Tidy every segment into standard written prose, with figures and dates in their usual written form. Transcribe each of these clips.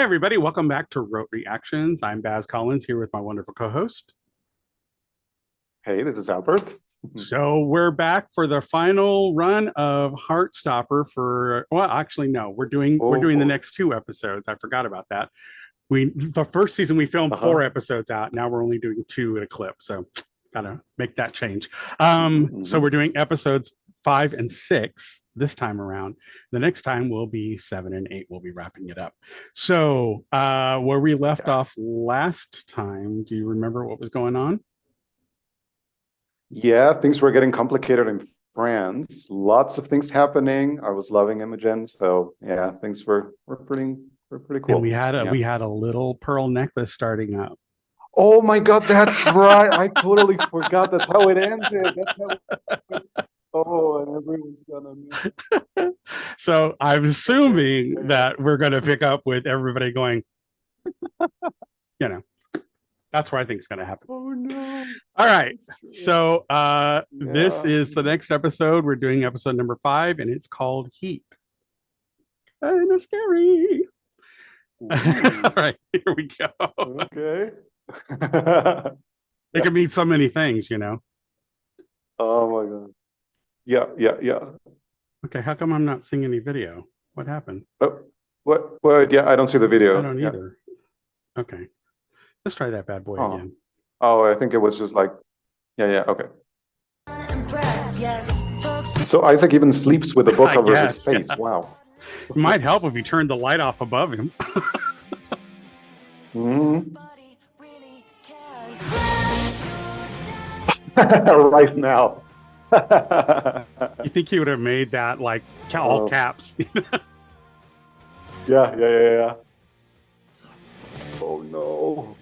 everybody. Welcome back to Rote Reactions. I'm Baz Collins here with my wonderful co-host. Hey, this is Albert. So we're back for the final run of Heartstopper for, well, actually, no, we're doing the next two episodes. I forgot about that. The first season we filmed 4 episodes out. Now we're only doing 2 at a clip. So gotta make that change. So we're doing episodes 5 and 6 this time around. The next time will be 7 and 8. We'll be wrapping it up. So where we left off last time, do you remember what was going on? Yeah, things were getting complicated in France. Lots of things happening. I was loving Imogen, so yeah, things were pretty cool. And we had a little pearl necklace starting up. Oh my God, that's right. I totally forgot. That's how it ended. That's how. Oh, and everyone's gonna miss. So I'm assuming that we're gonna pick up with everybody going, that's where I think it's gonna happen. Oh no. All right. So this is the next episode. We're doing episode number 5, and it's called Heat. Kind of scary. All right, here we go. Okay. It can mean so many things, Oh my God. Yeah. Okay, how come I'm not seeing any video? What happened? Oh, what? Yeah, I don't see the video. I don't either. Okay. Let's try that bad boy again. Oh, I think it was just like, yeah, okay. So Isaac even sleeps with a book over his face. Yeah. Wow. It might help if you turned the light off above him. Right now. You think he would have made that like all caps? Yeah. Oh no.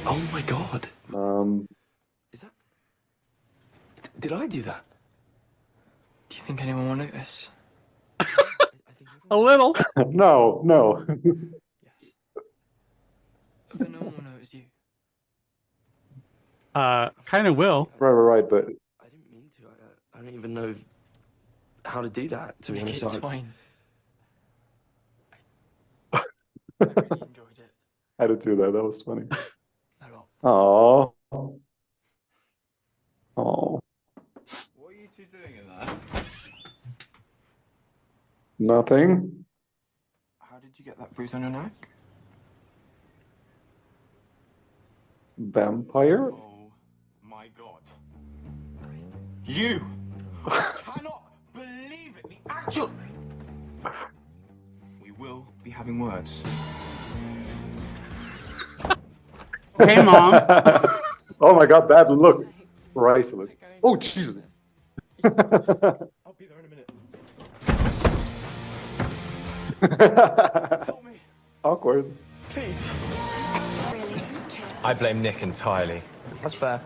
Oh my God. Is that... Did I do that? Do you think anyone will notice? A little. No. But no one will notice you. Kind of will. Right, but... I didn't mean to. I don't even know how to do that, to be honest. It's fine. I really enjoyed it. I had to do that. That was funny. Oh. Oh. What are you two doing in there? Nothing. How did you get that bruise on your neck? Vampire? Oh my God. You cannot believe it. The actual... We will be having words. Hey, Mom. Oh my God, bad look. Priceless. Oh, Jesus. I'll be there in a minute. Help me. Awkward. Please. I blame Nick entirely. That's fair.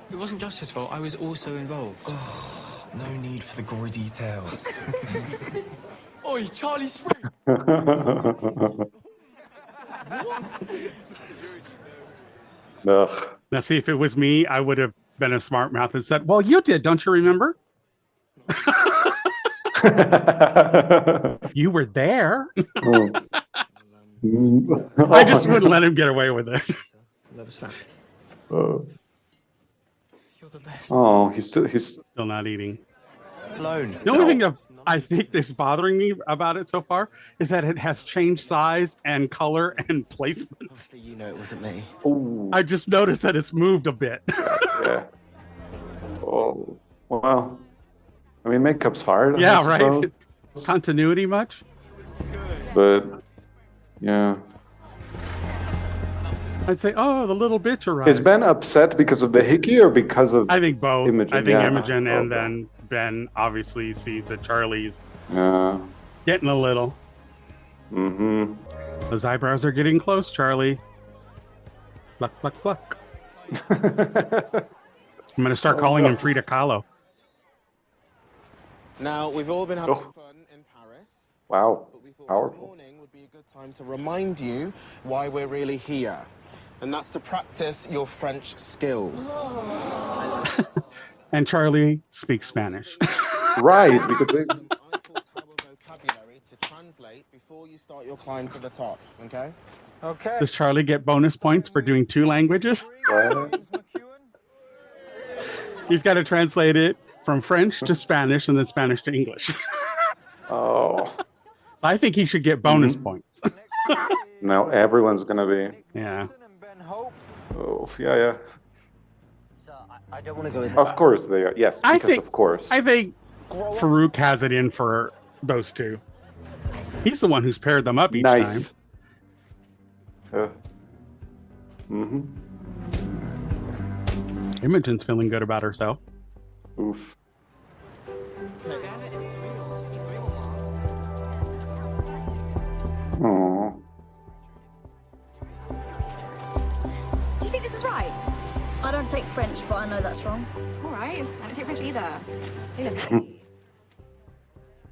It wasn't just his fault. I was also involved. Oh, no need for the gory details. Oi, Charlie Spring. Ugh. Now, see, if it was me, I would have been a smart mouth and said, well, you did, don't you remember? You were there. I just wouldn't let him get away with it. You're the best. Oh, he's still not eating. Alone. The only thing that I think that's bothering me about it so far is that it has changed size and color and placement. Obviously, you know it wasn't me. Ooh. I just noticed that it's moved a bit. Yeah. Oh, well. I mean, makeup's hard. Yeah, right. Continuity much? But yeah. I'd say, oh, the little bitch arrived. Is Ben upset because of the hickey or because of... I think both. Imogen? I think Imogen, and then Ben obviously sees that Charlie's getting a little. Those eyebrows are getting close, Charlie. Pluck, pluck, pluck. I'm going to start calling him Frida Kahlo. Now, we've all been having fun in Paris. Wow, but we thought powerful. This morning would be a good time to remind you why we're really here. And that's to practice your French skills. And Charlie speaks Spanish. Right, because they... Start your climb to the top, okay? Okay. Does Charlie get bonus points for doing 2 languages? He's got to translate it from French to Spanish and then Spanish to English. Oh. I think he should get bonus points. Now everyone's gonna be. Yeah. Oh, yeah. So I don't want to go in. Of course they are. Yes, because of course. I think Farouk has it in for those two. He's the one who's paired them up each time. Imogen's feeling good about herself. Oof. Oh. Do you think this is right? I don't take French, but I know that's wrong. All right, I don't take French either. See you later.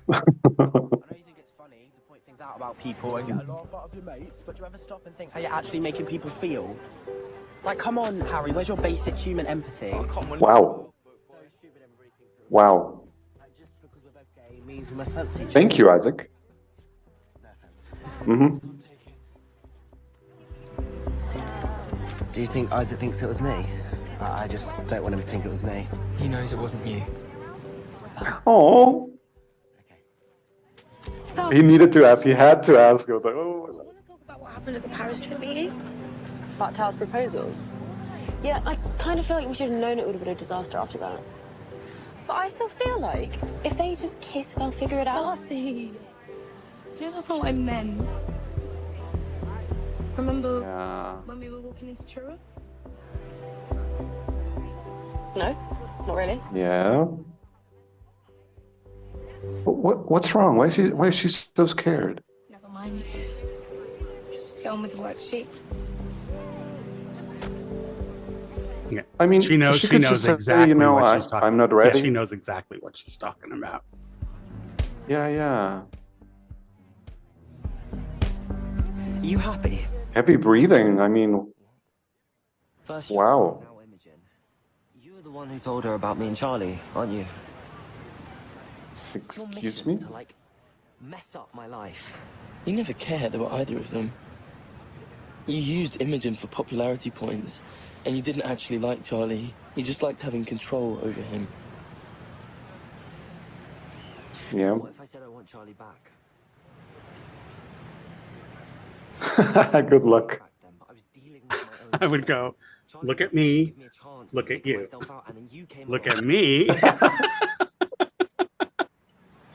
I know you think it's funny to point things out about people and get a laugh out of your mates, but do you ever stop and think how you're actually making people feel? Like, come on, Harry, where's your basic human empathy? Wow. Wow. Just because we're both gay means we must fancy each other. Thank you, Isaac. Do you think Isaac thinks it was me? I just don't want him to think it was me. He knows it wasn't you. Oh. He needed to ask. He had to ask. He was like, oh. I want to talk about what happened at the Paris trip meeting. About Tao's proposal? Yeah, I kind of feel like we should have known it would have been a disaster after that. But I still feel like if they just kiss, they'll figure it out. Darcy, you know that's not what I meant. Remember when we were walking into Truro? No, not really. Yeah. What's wrong? Why is she so scared? Never mind. Let's just get on with the worksheet. Yeah. I mean, she knows exactly what she's talking. I'm not ready. Yeah, she knows exactly what she's talking about. Yeah. Are you happy? Heavy breathing. I mean, First, wow. now Imogen. You were the one who told her about me and Charlie, aren't you? It's your Excuse mission me? to, like, mess up my life. You never cared about either of them. You used Imogen for popularity points, and you didn't actually like Charlie. You just liked having control over him. Yeah. What if I said I want Charlie back? Good luck. Back then, but I was dealing with my own I would go, look at me, Give me a chance to look at figure you. myself out, and then you came look along. at me.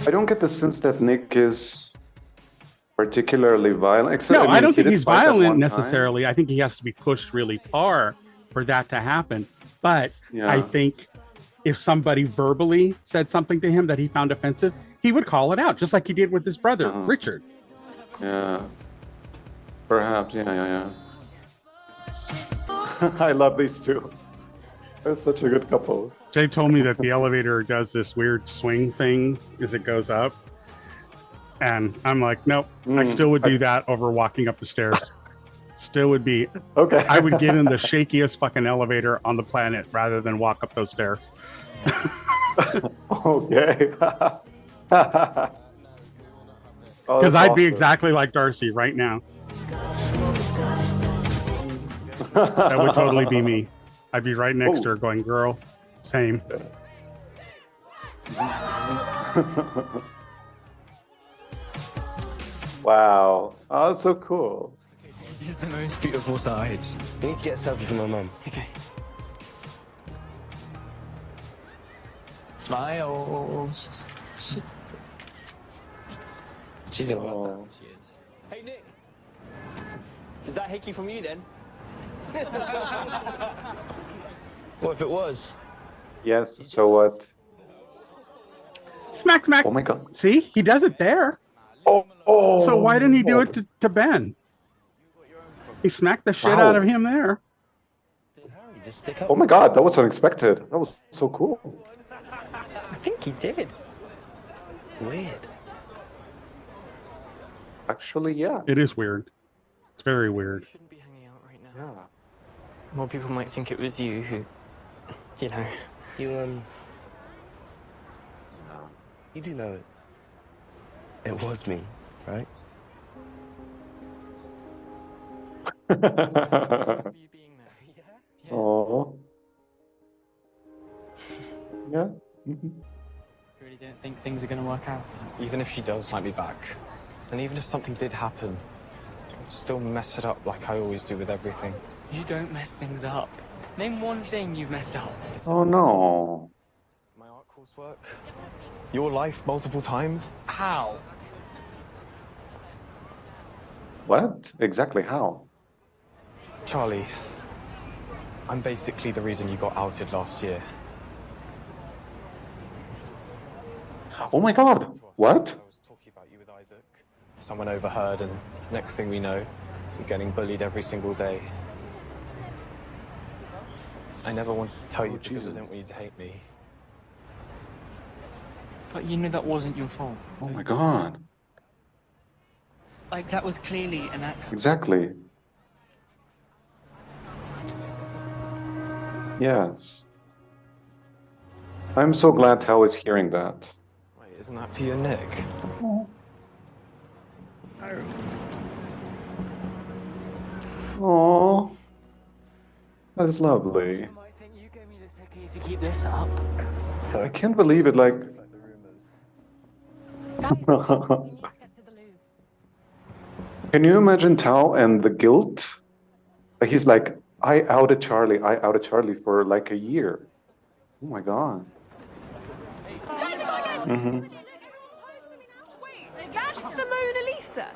I don't get the sense that Nick is particularly violent. Except, No, I mean, I don't he think did he's fight that violent one time. necessarily. I think he has to be pushed really far for that to happen. But Yeah. I think if somebody verbally said something to him that he found offensive, he would call it out, just like he did with his brother, Richard. Yeah. Perhaps, yeah. I love these two. They're such a good couple. Jay told me that the elevator does this weird swing thing as it goes up. And I'm like, nope, I still would do that over walking up the stairs. Still would be. Okay. I would get in the shakiest fucking elevator on the planet rather than walk up those stairs. Okay. Because I'd be exactly like Darcy right now. That would totally be me. I'd be right next to her going, girl, same. Wow. Oh, that's so cool. This is the most beautiful side. We need to get a selfie for my mum. Okay. Smiles. She's gonna love that. She is. Hey, Nick. Is that hickey from you, then? What if it was? Yes, so what? Smack, smack. Oh my god. See, he does it there. Oh. So why didn't he do it to Ben? He smacked the shit out of him there. Did Harry just stick up? Oh my god, that was unexpected. That was so cool. I think he did. Weird. Actually, yeah. It is weird. It's very weird. Shouldn't be hanging out right now. Yeah. More people might think it was you who, you know. You do know it. It was me, right? Oh. Yeah. You really don't think things are going to work out? Even if she does like me back, and even if something did happen, I'd still mess it up like I always do with everything. You don't mess things up. Name one thing you've messed up. Oh no. My art coursework, your life multiple times. How? What? Exactly how? Charlie, I'm basically the reason you got outed last year. Oh my god. What? I was talking about you with Isaac. Someone overheard, and next thing we know, you're getting bullied every single day. I never wanted to tell you because I don't want you to hate me. But you knew that wasn't your fault. Oh my god. Like, that was clearly an accident. Exactly. Yes. I'm so glad Tao is hearing that. Wait, isn't that for your Nick? Oh, that is lovely. If you keep this up. I can't believe it. Like, can you imagine Tao and the guilt? Like, he's like, I outed Charlie for like a year. Oh my god. Mm-hmm. Wait, that's the Mona Lisa.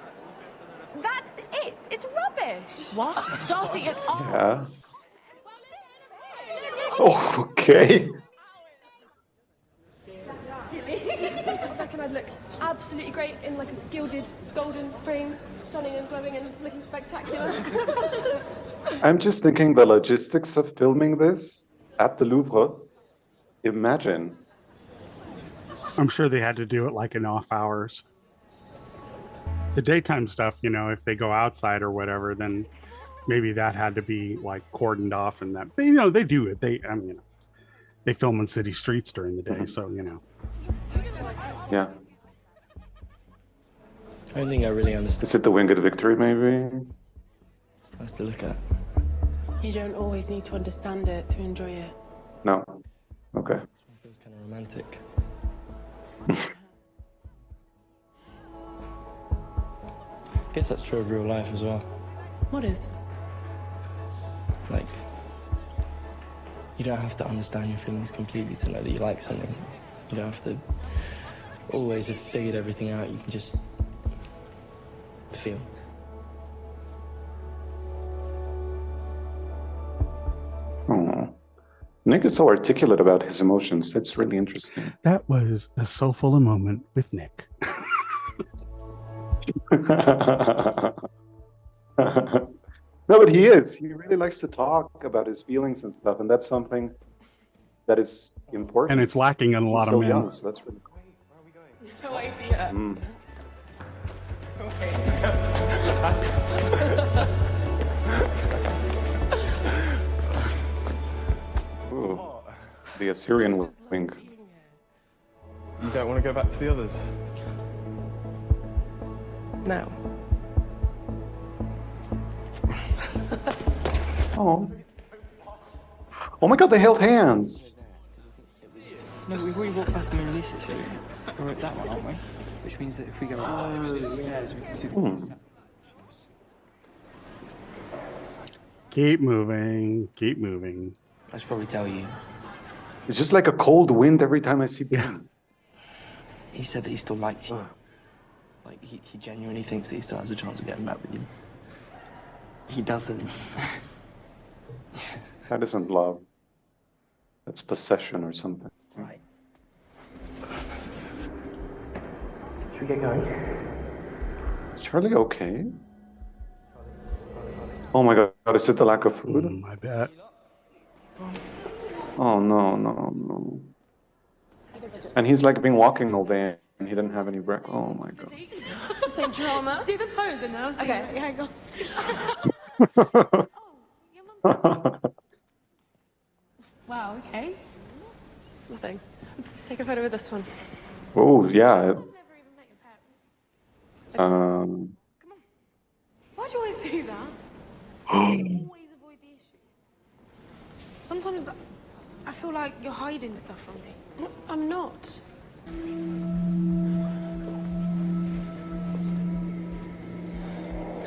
That's it. It's rubbish. What? Darcy, it's art. Yeah. Oh, okay. I reckon I'd look absolutely great in like a gilded golden frame, stunning and glowing and looking spectacular. I'm just thinking the logistics of filming this at the Louvre. Imagine. I'm sure they had to do it like in off hours. The daytime stuff, you know, if they go outside or whatever, then maybe that had to be like cordoned off, and that, you know, they do it. I mean, you know, they film in city streets during the day, so you know. Yeah. I don't think I really understand. Is it the Winged Victory, maybe? It's nice to look at. You don't always need to understand it to enjoy it. No. Okay. It feels kind of romantic. I guess that's true of real life as well. What is? Like, you don't have to understand your feelings completely to know that you like something. You don't have to always have figured everything out. You can just feel. Oh. Nick is so articulate about his emotions. It's really interesting. That was a soulful moment with Nick. No, but he is. He really likes to talk about his feelings and stuff, and that's something that is important. And it's lacking in a lot of men. Young, so that's really cool. No idea. Ooh, the Assyrian wing. You don't want to go back to the others? No. Oh. Oh my god, they held hands. No, we've already walked past the Mona Lisa, so we're at that one, aren't we? Which means that if we go upstairs, we can see the Keep moving, keep moving. I should probably tell you. It's just like a cold wind every time I see him. He said that he still liked you. Like, he genuinely thinks that he still has a chance of getting back with you. He doesn't. That isn't love. That's possession or something. Right. Should we get going? Is Charlie okay? Oh my god, is it the lack of food? I bet. Oh no, no, no. And he's like been walking all day and he didn't have any breakfast. Oh my god. Same drama. Do the pose and now. Okay, hang on. Wow, okay. It's nothing. Let's take a photo with this one. Oh yeah. Come on. Why do you always do that? Always avoid the issue. Sometimes I feel like you're hiding stuff from me. I'm not.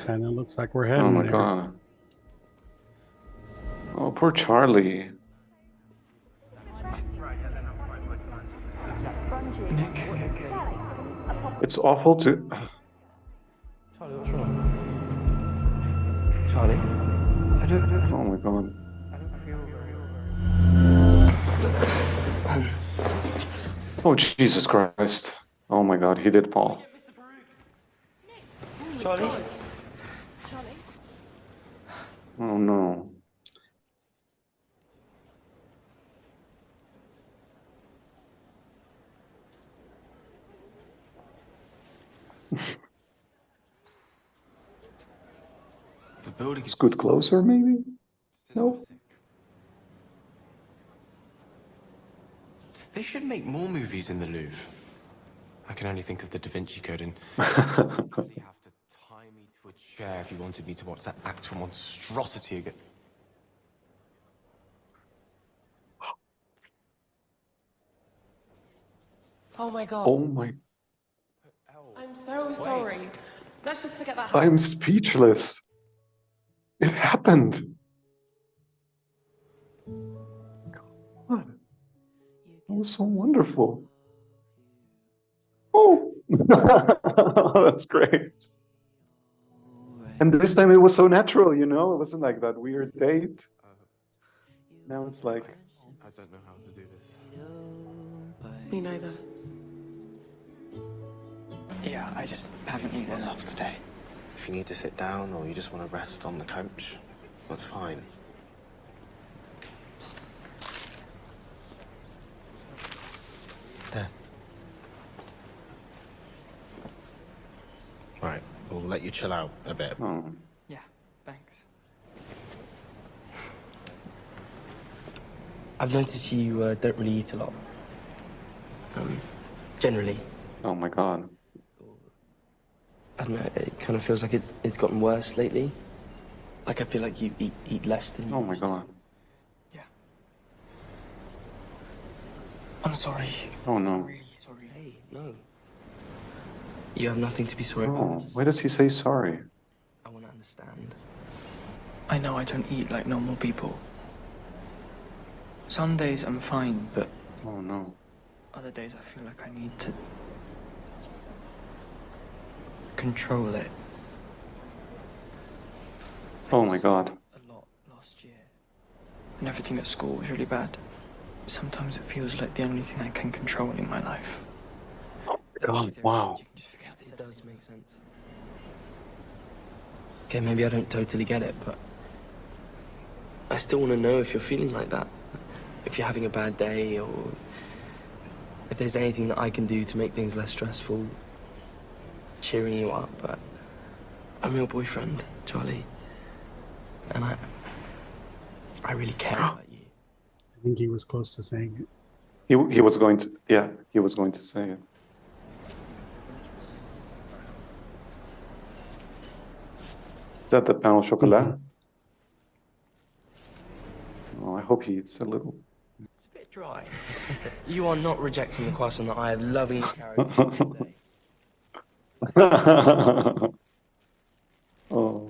Kind of looks like we're heading Oh my there. god. Oh, poor Charlie. It's awful to. Charlie, what's wrong? Charlie? Oh my god. Oh Jesus Christ. Oh my god, he did fall. Charlie? Charlie? Oh no. The building is Scoot closer, maybe? No. They should make more movies in the Louvre. I can only think of the Da Vinci Code and you really have to tie me to a chair if you wanted me to watch that actual monstrosity again. Oh my god. Oh my. I'm so sorry. Let's just forget that. I'm speechless. It happened. God. That was so wonderful. Oh, that's great. And this time it was so natural, you know? It wasn't like that weird date. Now it's like... I don't know how to do this. Me neither. Yeah, I just haven't eaten enough today. If you need to sit down or you just want to rest on the couch, that's fine. There. Right, we'll let you chill out a bit. Oh. Yeah, thanks. I've noticed you don't really eat a lot. Generally. Oh my god. I don't know, it kind of feels like it's gotten worse lately. Like I feel like you eat less than you Oh my used to. god. Yeah. I'm sorry. Oh no. I'm really sorry. Hey, no. You have nothing to be sorry Oh, about. why does he say sorry? I want to understand. I know I don't eat like normal people. Some days I'm fine, but Oh no. other days I feel like I need to control it. Oh my god. A lot last year. And everything at school was really bad. Sometimes it feels like the only thing I can control in my life. God, wow. It does make sense. Okay, maybe I don't totally get it, but I still want to know if you're feeling like that. If you're having a bad day, or if there's anything that I can do to make things less stressful, cheering you up. But I'm your boyfriend, Charlie, and I really care about you. I think he was close to saying it. He was going to, yeah, he was going to say it. Is that the pain au chocolat? Oh, I hope he eats a little. It's a bit dry. You are not rejecting the croissant that I have lovingly carried for you today. Oh.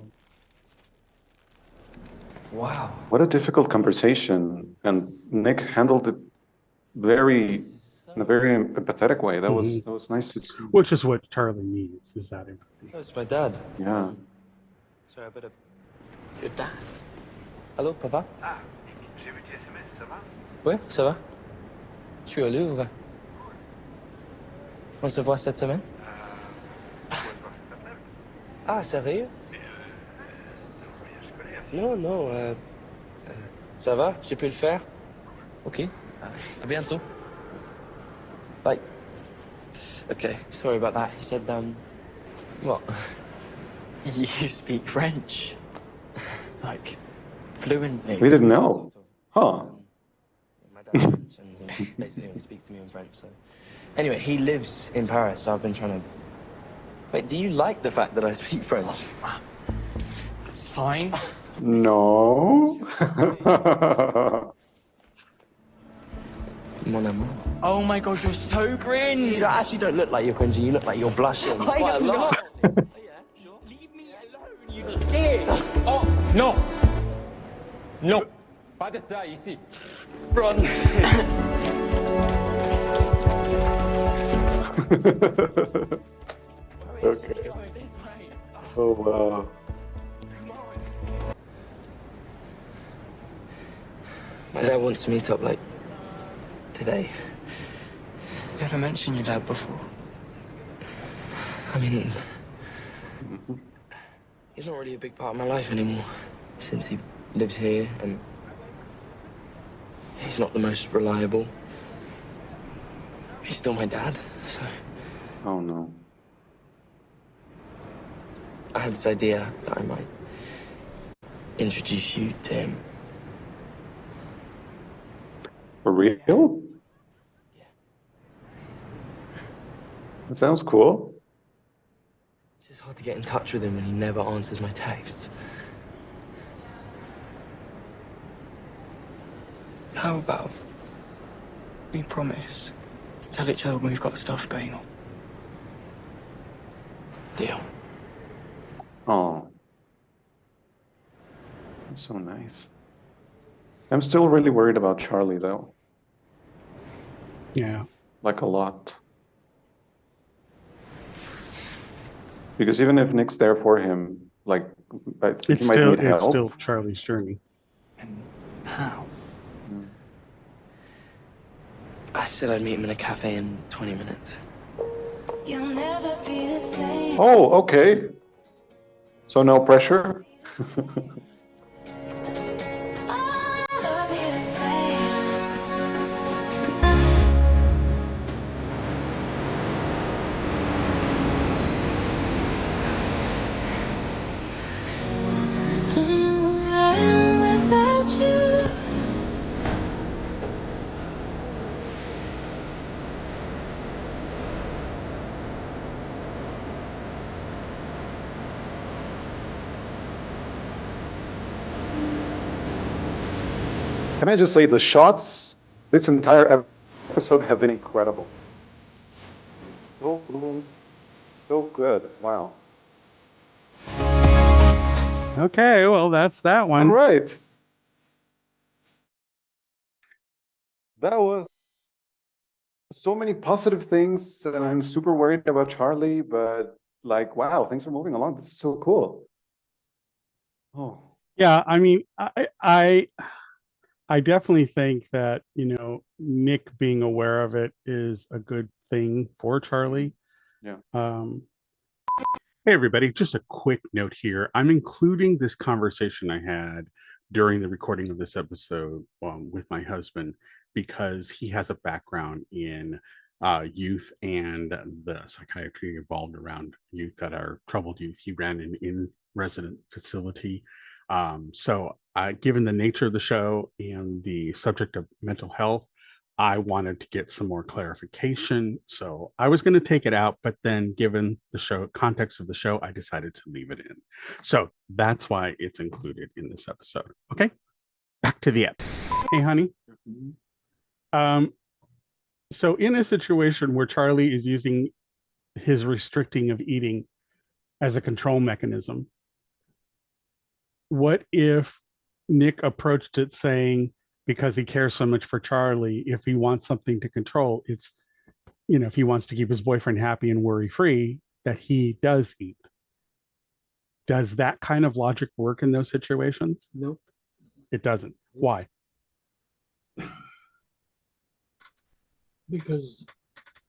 Wow. What a difficult conversation. And Nick handled it in a very empathetic way. That was nice to see. Which is what Charlie needs, is that empathy. Oh, it's my dad. Yeah. Sorry, I better... Your dad? Allô, papa? Ah, j'ai vu tes SMS, ça va? Ouais, ça va. Je suis au Louvre. On se voit cette semaine? Ah, sérieux? Non, non, ça va? J'ai pu le faire? Ok. À bientôt. Bye. Okay, sorry about that. He said, what? You speak French? Like, fluently? We didn't know. Huh. My dad's French, and he basically only speaks to me in French, so... Anyway, he lives in Paris, so I've been trying to... Wait, do you like the fact that I speak French? It's fine. No. Oh my god, you're so cringe. You actually don't look like you're cringing. You look like you're blushing quite a lot. Leave me alone, you dick. Oh, non. Non. Pas de ça ici. Run. Okay. Oh wow. My dad wants to meet up, like, today. You ever mentioned your dad before? I mean, he's not really a big part of my life anymore, since he lives here, and he's not the most reliable. He's still my dad, so... Oh no. I had this idea that I might introduce you to him. For real? Yeah. That sounds cool. It's just hard to get in touch with him when he never answers my texts. How about we promise to tell each other when we've got stuff going on? Deal. Oh. That's so nice. I'm still really worried about Charlie, though. Yeah. Like a lot. Because even if Nick's there for him, like, I think he might need help. It's still Charlie's journey. And how? I said I'd meet him in a cafe in 20 minutes. You'll never be the same. Oh, okay. So no pressure? Can I just say the shots this entire episode have been incredible. So good. Wow. Okay, well, that's that one. All right. That was so many positive things, and I'm super worried about Charlie, but like, wow, things are moving along. This is so cool. Oh. Yeah, I mean, I definitely think that, Nick being aware of it is a good thing for Charlie. Yeah. Hey, everybody, just a quick note here. I'm including this conversation I had during the recording of this episode with my husband because he has a background in youth and the psychiatry involved around youth that are troubled youth. He ran an in-resident facility. So given the nature of the show and the subject of mental health, I wanted to get some more clarification. So I was going to take it out, but then given the context of the show, I decided to leave it in. So that's why it's included in this episode. Okay, back to the episode. Hey, honey. So in a situation where Charlie is using his restricting of eating as a control mechanism, what if Nick approached it saying, because he cares so much for Charlie, if he wants something to control, it's, if he wants to keep his boyfriend happy and worry-free, that he does eat. Does that kind of logic work in those situations? Nope. It doesn't. Why? Because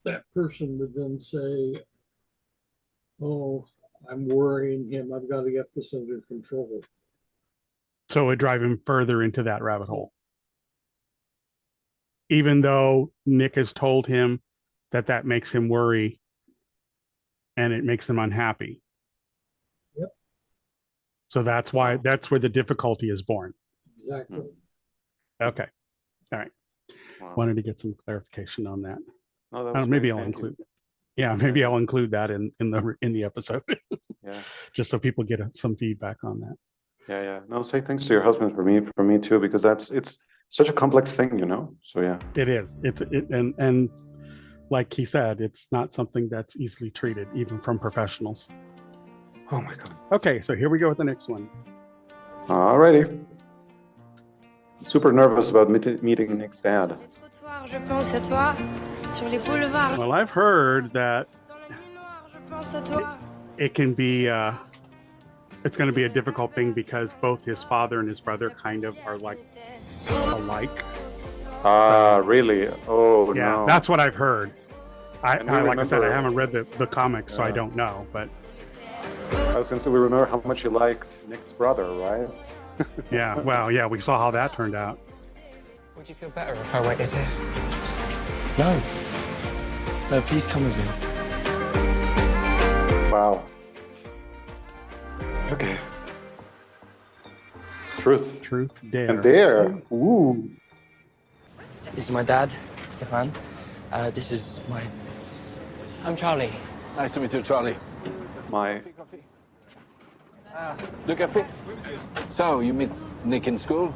that person would then say, oh, I'm worrying him. I've got to get this under control. So it would drive him further into that rabbit hole. Even though Nick has told him that makes him worry and it makes him unhappy. Yep. So that's where the difficulty is born. Exactly. Okay. All right. Wow. Wanted to get some clarification on that. Oh, that was maybe great. I'll Thank include you. Yeah, maybe I'll include that in the episode. Yeah. Just so people get some feedback on that. Yeah. No, say thanks to your husband for me too, because it's such a complex thing, you know. So yeah. It is. And like he said, it's not something that's easily treated, even from professionals. Oh my god. Okay, so here we go with the next one. Alrighty. Super nervous about meeting Nick's dad. Well, I've heard that it can be it's going to be a difficult thing because both his father and his brother kind of are like alike. Really? Oh Yeah, no. that's what I've heard. I like I said, I remember- haven't read the comics, so I don't know. But I was gonna say we remember how much you liked Nick's brother, right? yeah, well, yeah, we saw how that turned out. Would you feel better if I waited here? No. No, please come with me. Wow. Okay. Truth dare. and dare. Ooh. This is my dad, Stefan. This is my... I'm Charlie. Nice to meet you, Charlie. My... Le café. So, you meet Nick in school?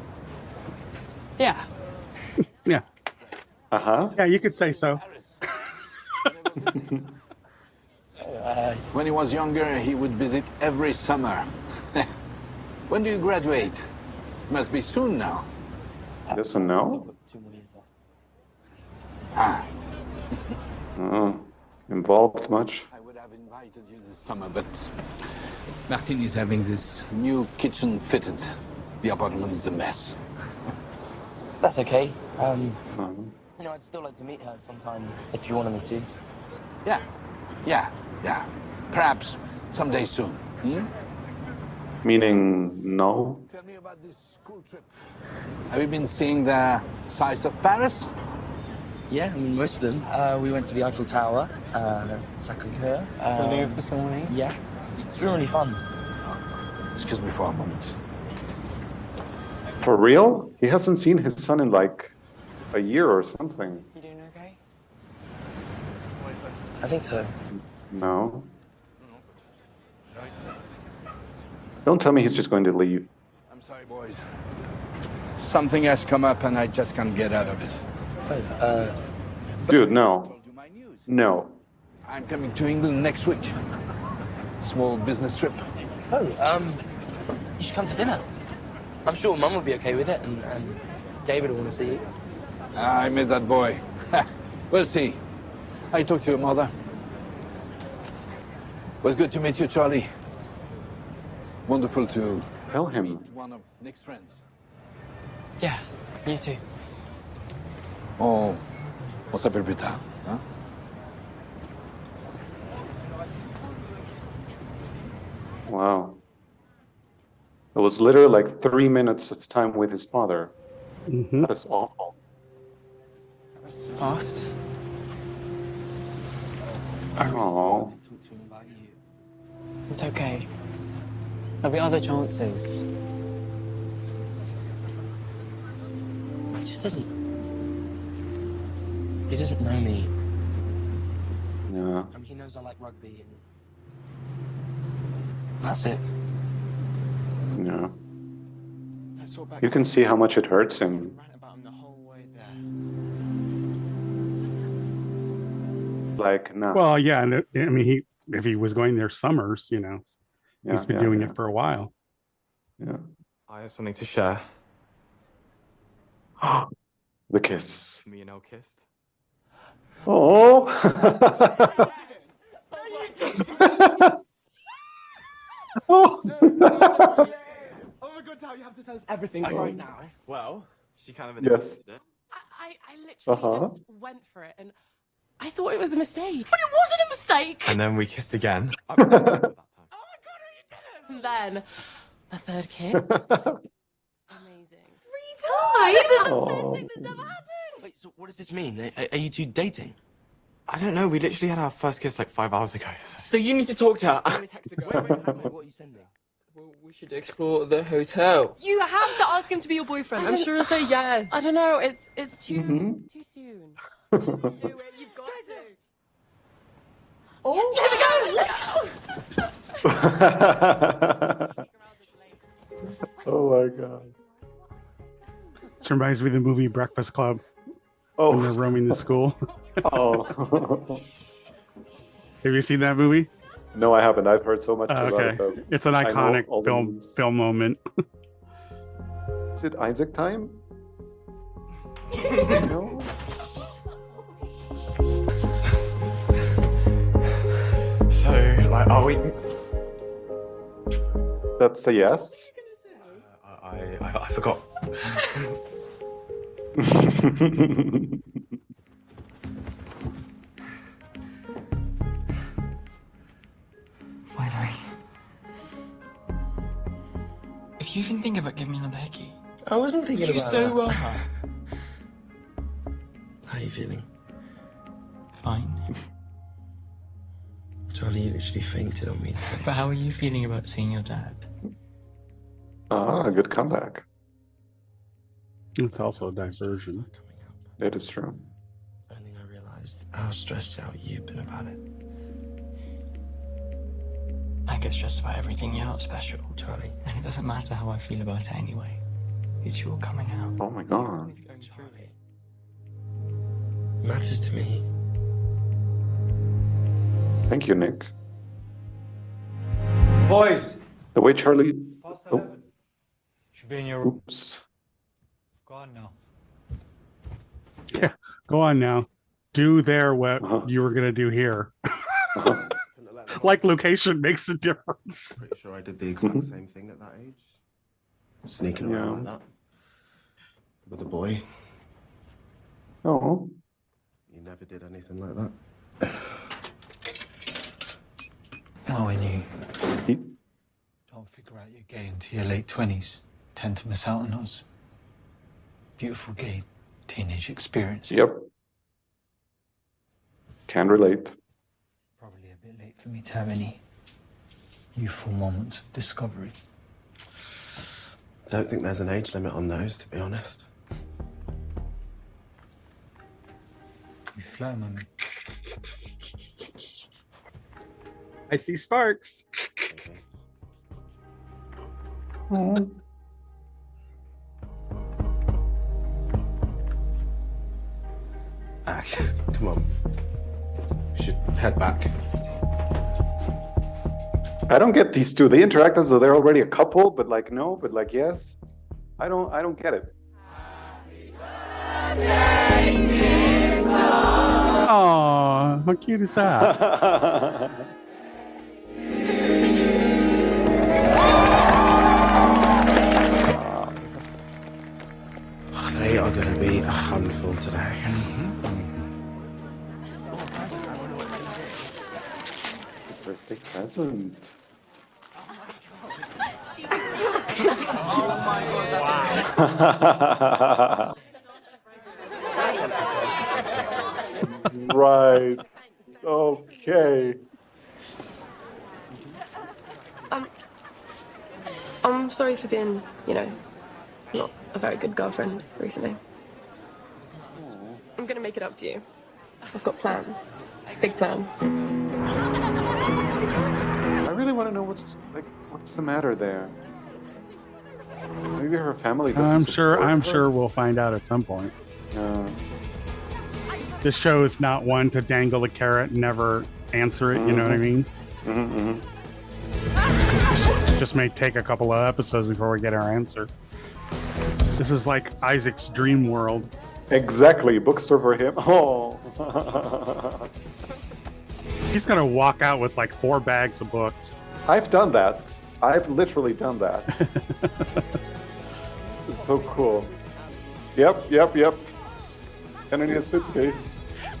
Yeah. Yeah. Uh-huh. Yeah, you could say so. When he was younger, he would visit every summer. When do you graduate? Must be soon now. Yes and no? 2 more years left. Ah. Oh, involved much? I would have invited you this summer, but Martin is having this new kitchen fitted. The apartment is a mess. That's okay. You know, I'd still like to meet her sometime if you wanted me to. Yeah. Perhaps someday soon. Hmm? Meaning no? Tell me about this school trip. Have you been seeing the sights of Paris? Yeah, I mean, most of them. We went to the Eiffel Tower, Sacré-Cœur. The Louvre this morning. Yeah. It's been really fun. Excuse me for a moment. For real? He hasn't seen his son in like a year or something. You doing okay? I think so. No. Don't tell me he's just going to leave. I'm sorry, boys. Something has come up and I just can't get out of it. Oh, Dude, no. No. I'm coming to England next week. Small business trip. Oh, you should come to dinner. I'm sure Mum would be okay with it, and David will want to see you. I miss that boy. We'll see. I talked to your mother. Was good to meet you, Charlie. Wonderful to tell him. Meet one of Nick's friends. Yeah, you too. On s'appelle plus tard, hein? Wow. It was literally like 3 minutes of time with his father. Mm-hmm. That is awful. That was fast. Oh. Talk to him about you. It's okay. There'll be other chances. He just doesn't... He doesn't know me. Yeah. I mean, he knows I like rugby, and... That's it. Yeah. I saw back You can see how much it hurts him. rant about him the whole way there. Like, no. Well, yeah, and I mean, if he was going there summers, you know, Yeah, he's been yeah, doing yeah. it for a while. Yeah. I have something to share. The kiss. Me and Elle kissed. Oh. Oh. Oh my god, Tao, you have to tell us everything right now. Well, she kind of Yes. announced it. I literally just went for it and I thought it was a mistake. But it wasn't a mistake! And then we kissed again. And then a third kiss. Amazing. 3 times! Oh. Wait, so what does this mean? Are you two dating? I don't know, we literally had our first kiss like 5 hours ago. So you need to talk to her. I'm gonna text the guys. What are you sending? Well, we should explore the hotel. You have to ask him to be your boyfriend. I'm sure he'll say yes. I don't know, it's too too soon. Do it. You've got to. Oh, here we go! Let's go! Oh my god. This reminds me of the movie Breakfast Club. Oh. When they're roaming the school. Oh. Have you seen that movie? No, I haven't. I've heard so much about Okay. it. Though. It's an I know iconic all the memes. film moment. Is it Isaac time? No. So, like, are we? That's a yes. I forgot. Finally. If you even think about giving me another hickey, I wasn't thinking you about so that. well. How are you feeling? Fine. Charlie, you literally fainted on me today. But how are you feeling about seeing your dad? Ah, good comeback. It's also a diversion. It is true. I think I realized how stressed out you've been about it. I get stressed about everything. You're not special, Charlie. And it doesn't matter how I feel about it anyway. It's your coming out. Oh my god. Charlie. It matters to me. Thank you, Nick. Boys! The way Charlie... Past Oh, 11. Should be in your room. oops. Go on now. Yeah, go on now. Do there what you were gonna do here. Like location makes a difference. Pretty sure I did the exact same thing at that age. Sneaking around like that. With a boy. Oh. You never did anything like that. Oh, when you don't figure out you're gay into your late 20s, tend to miss out on those beautiful gay teenage experiences. Yep. Can relate. Probably a bit late for me to have any youthful moments of discovery. I don't think there's an age limit on those, to be honest. You flirt, mummy. I see sparks. Oh. Ah, come on. We should head back. I don't get these two. They interact as though they're already a couple, but like no, but like yes. I don't get it. Oh, how cute is that? They are going to be a handful today. Birthday present. Right. Okay. I'm sorry for being, not a very good girlfriend recently. I'm gonna make it up to you. I've got plans. Big plans. I really want to know what's the matter there. Maybe her family doesn't I'm support her? sure we'll find out at some point. No. This show is not one to dangle a carrot and never answer it, you know what I mean? Just may take a couple of episodes before we get our answer. This is like Isaac's dream world. Exactly, bookstore for him. Oh. He's gonna walk out with like 4 bags of books. I've done that. I've literally done that. It's so cool. Yep. Gonna need a suitcase.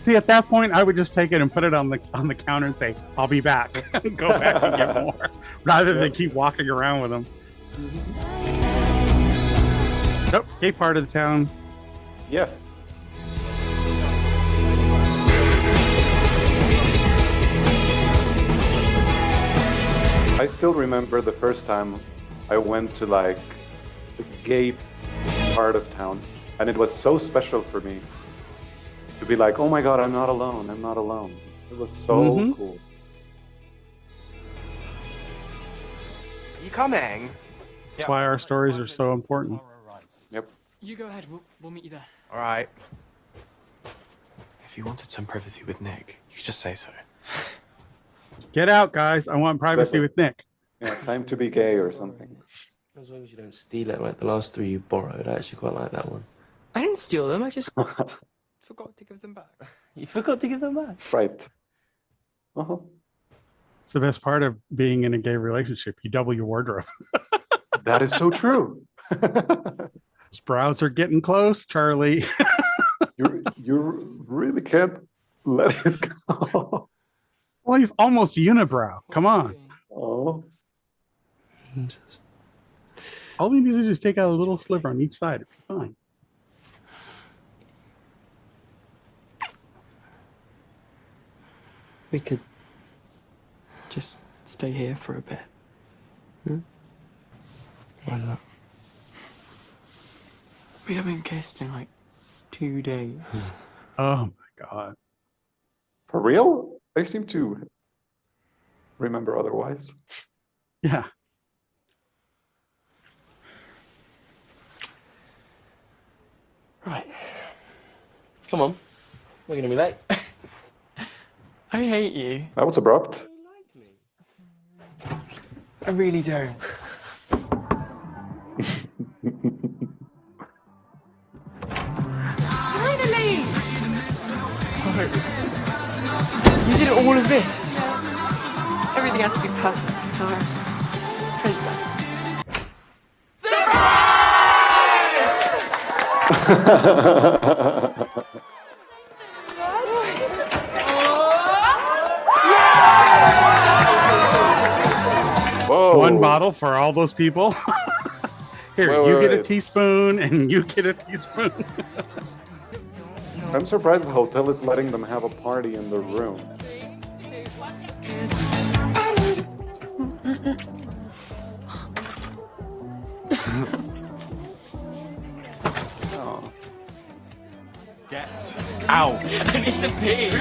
See, at that point, I would just take it and put it on the counter and say, "I'll be back." And go back and get more, rather than keep walking around with them. Nope, gay part of the town. Yes. I still remember the first time I went to like the gay part of town, and it was so special for me to be like, oh my god, I'm not alone. It was so cool. Are you coming? That's why our stories are so important. Yep. You go ahead. We'll meet you there. All right. If you wanted some privacy with Nick, you could just say so. Get out, guys. I want privacy with Nick. Yeah, time to be gay or something. As long as you don't steal it like the last three you borrowed, I actually quite like that one. I didn't steal them. I just forgot to give them back. You forgot to give them back? Right. It's the best part of being in a gay relationship. You double your wardrobe. That is so true. Sprouts are getting close, Charlie. You really can't let it go. Well, he's almost unibrow. Come on. Oh. All we need to do is take out a little sliver on each side. It'd be fine. We could just stay here for a bit. Hmm? Why not? We haven't kissed in like 2 days. Oh my God. For real? I seem to remember otherwise. Yeah. Right. Come on. We're going to be late. I hate you. That was abrupt. I really don't. Finally! You did all of this? Everything has to be perfect, Tara. She's a princess. Whoa. One bottle for all those people. Here, you get a teaspoon and you get a teaspoon. I'm surprised the hotel is letting them have a party in the room. Oh. Get out. It's a pig.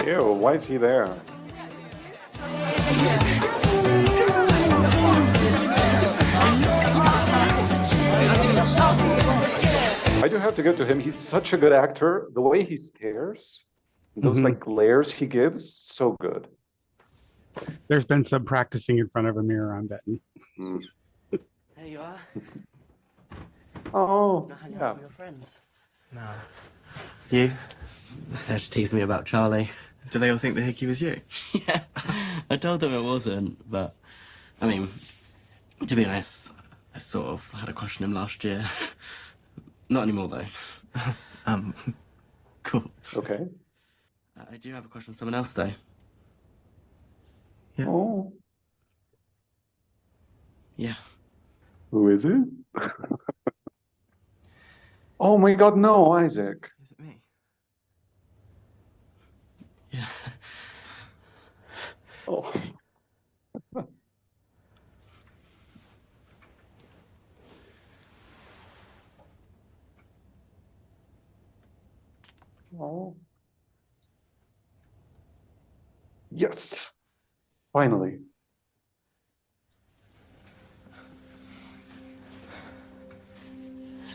Ew, why is he there? I do have to give to him. He's such a good actor. The way he stares, those like glares he gives, so good. There's been some practicing in front of a mirror, I'm betting. There you are. Oh, Not hanging yeah. out with your friends. No. You? They just teased me about Charlie. Do they all think the hickey was you? Yeah, I told them it wasn't, but I mean, to be honest, I sort of had a crush on him last year. Not anymore though. Cool. Okay. I do have a crush on someone else though. Yeah. Oh. Yeah. Who is it? Oh my God, no, Isaac. Is it me? Yeah. Oh. Oh. Yes. Finally.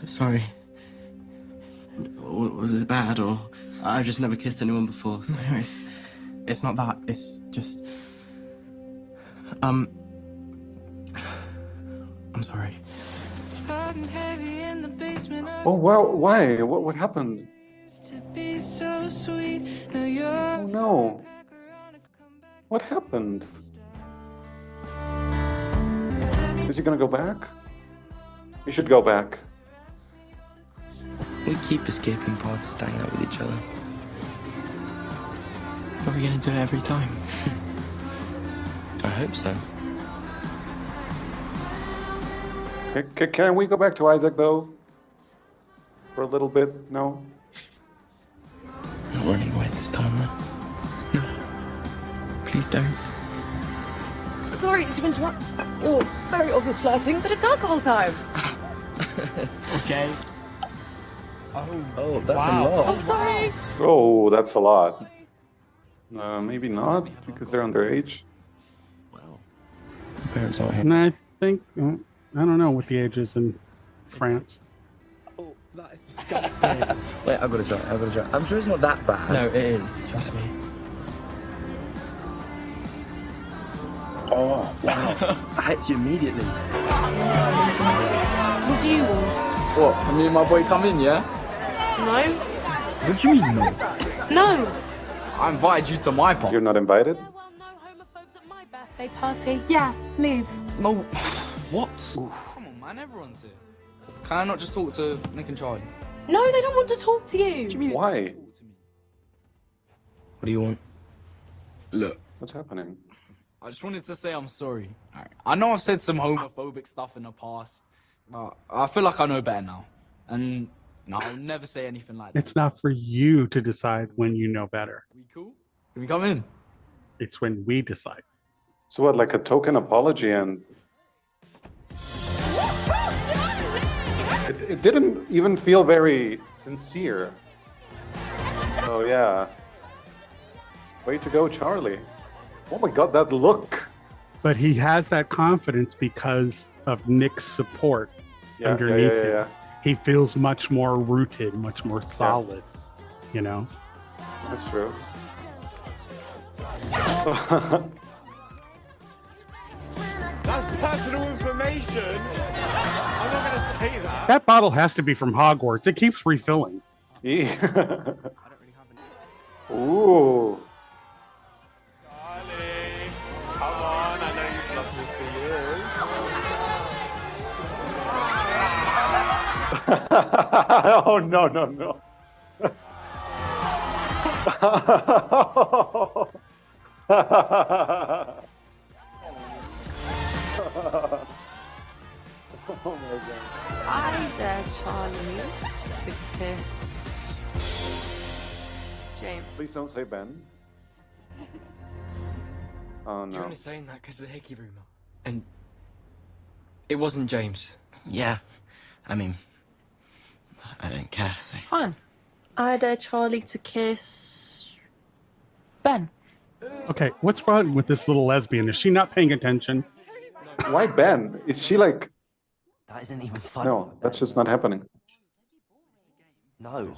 Sorry. Was it bad, or I've just never kissed anyone before? So. No, it's not that. It's just. I'm sorry. Oh wow, why? What happened? Oh no. What happened? Is he gonna go back? He should go back. We keep escaping parties to hang out with each other. Are we gonna do it every time? I hope so. Can we go back to Isaac though? For a little bit? No? Not running away this time, though. No. Please don't. Sorry to interrupt your very obvious flirting, but it's alcohol time. Okay. Oh, that's a lot. Oh, sorry. Oh, that's a lot. Maybe not, because they're underage. Parents aren't here. And I think, I don't know what the age is in France. Oh, that is disgusting. Wait, I've got to try. I'm sure it's not that bad. No, it is. Trust me. Oh, wow. I hit you immediately. What do you want? What? Can me and my boy come in, yeah? No? What do you mean, no? No. I invited you to my party. You're not invited? Birthday party. Yeah, leave. No. What? Come on, man. Everyone's here. Can I not just talk to Nick and Charlie? No, they don't want to talk to you. Why? What do you want? Look. What's happening? I just wanted to say I'm sorry. I know I've said some homophobic stuff in the past, but I feel like I know better now. And no, I'll never say anything like that. It's not for you to decide when you know better. We cool? Can we come in? It's when we decide. So what, like a token apology and... It didn't even feel very sincere. Oh yeah. Way to go, Charlie. Oh my god, that look. But he has that confidence because of Nick's support underneath him. He feels much more rooted, much more solid, you know? That's true. That's personal information. I'm not gonna say that. That bottle has to be from Hogwarts. It keeps refilling. Yeah. Ooh. Darling, come on. I know you've loved me for years. Oh, no, no, no. Oh my god. I dare Charlie to kiss James. Please don't say Ben. Oh no. You're only saying that because of the hickey rumor. And it wasn't James. Yeah, I mean, I don't care, so. Fine. I dare Charlie to kiss Ben. Okay, what's wrong with this little lesbian? Is she not paying attention? Why Ben? Is she like... That isn't even funny. No, that's just not happening. No,